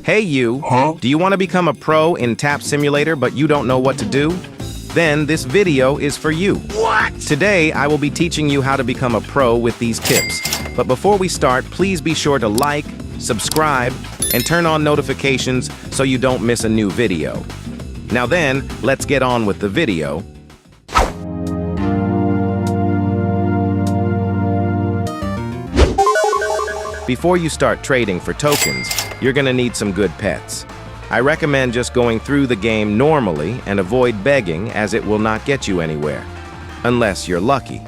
Hey you, do you want to become a pro in Tap Simulator but you don't know what to do? Then this video is for you. What? Today I will be teaching you how to become a pro with these tips. But before we start, please be sure to like, subscribe, and turn on notifications so you don't miss a new video. Now then, let's get on with the video. Before you start trading for tokens, you're gonna need some good pets. I recommend just going through the game normally and avoid begging, as it will not get you anywhere. Unless you're lucky.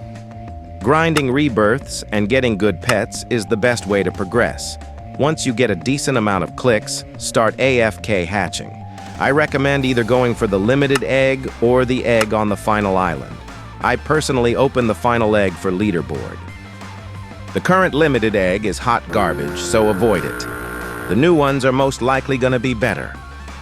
Grinding rebirths and getting good pets is the best way to progress. Once you get a decent amount of clicks, start AFK hatching. I recommend either going for the limited egg or the egg on the final island. I personally open the final egg for leaderboard. The current limited egg is hot garbage, so avoid it. The new ones are most likely going to be better.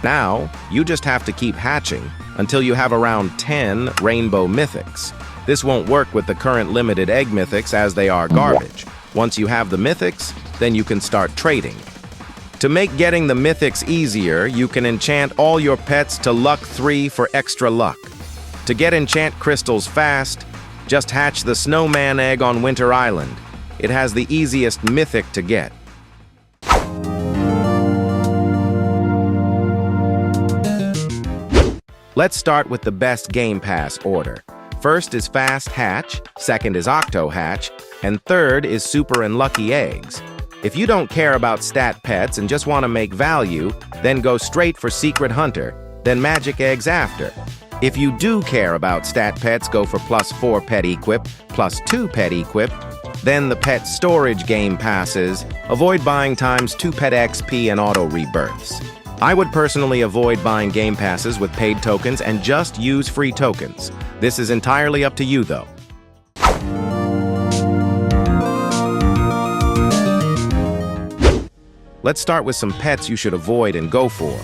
Now, you just have to keep hatching until you have around 10 rainbow mythics. This won't work with the current limited egg mythics, as they are garbage. Once you have the mythics, then you can start trading. To make getting the mythics easier, you can enchant all your pets to luck 3 for extra luck. To get enchant crystals fast, just hatch the snowman egg on Winter Island. It has the easiest mythic to get. Let's start with the best Game Pass order. First is Fast Hatch, second is Octo Hatch, and third is Super and Lucky Eggs. If you don't care about stat pets and just want to make value, then go straight for Secret Hunter, then Magic Eggs after. If you do care about stat pets, go for +4 pet equip, +2 pet equip, then the pet storage game passes. Avoid buying ×2 pet XP and auto rebirths. I would personally avoid buying game passes with paid tokens and just use free tokens. This is entirely up to you though. Let's start with some pets you should avoid and go for.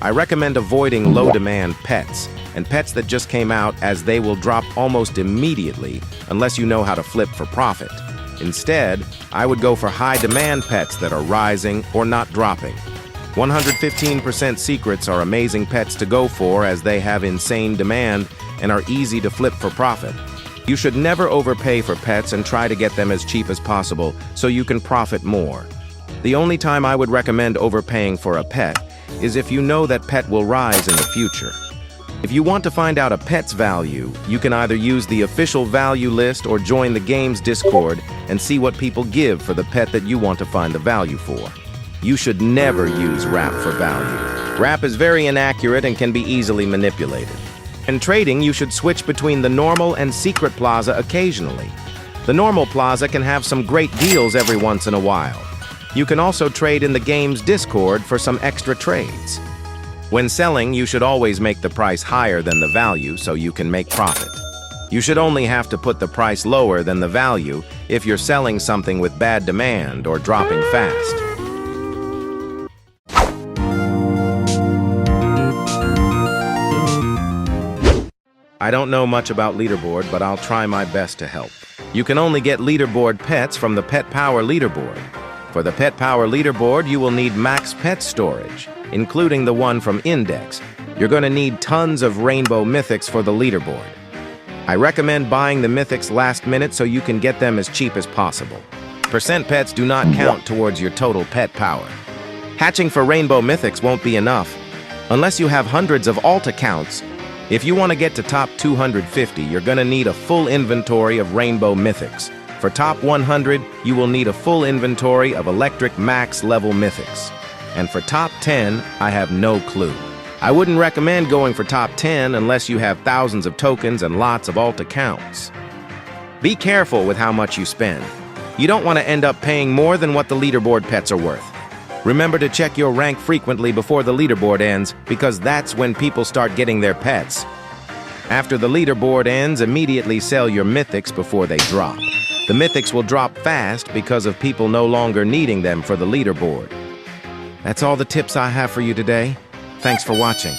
I recommend avoiding low-demand pets, and pets that just came out, as they will drop almost immediately unless you know how to flip for profit. Instead, I would go for high-demand pets that are rising or not dropping. 115% secrets are amazing pets to go for, as they have insane demand and are easy to flip for profit. You should never overpay for pets and try to get them as cheap as possible so you can profit more. The only time I would recommend overpaying for a pet is if you know that pet will rise in the future. If you want to find out a pet's value, you can either use the official value list or join the game's Discord and see what people give for the pet that you want to find the value for. You should never use RAP for value. RAP is very inaccurate and can be easily manipulated. In trading, you should switch between the normal and secret plaza occasionally. The normal plaza can have some great deals every once in a while. You can also trade in the game's Discord for some extra trades. When selling, you should always make the price higher than the value so you can make profit. You should only have to put the price lower than the value if you're selling something with bad demand or dropping fast. I don't know much about leaderboard, but I'll try my best to help. You can only get leaderboard pets from the Pet Power leaderboard. For the Pet Power leaderboard, you will need max pet storage, including the one from Index. You're going to need tons of rainbow mythics for the leaderboard. I recommend buying the mythics last minute so you can get them as cheap as possible. Percent pets do not count towards your total pet power. Hatching for rainbow mythics won't be enough. Unless you have hundreds of alt accounts, if you want to get to top 250, you're going to need a full inventory of rainbow mythics. For top 100, you will need a full inventory of electric max level mythics. And for top 10, I have no clue. I wouldn't recommend going for top 10 unless you have thousands of tokens and lots of alt accounts. Be careful with how much you spend. You don't want to end up paying more than what the leaderboard pets are worth. Remember to check your rank frequently before the leaderboard ends, because that's when people start getting their pets. After the leaderboard ends, immediately sell your mythics before they drop. The mythics will drop fast because of people no longer needing them for the leaderboard. That's all the tips I have for you today. Thanks for watching.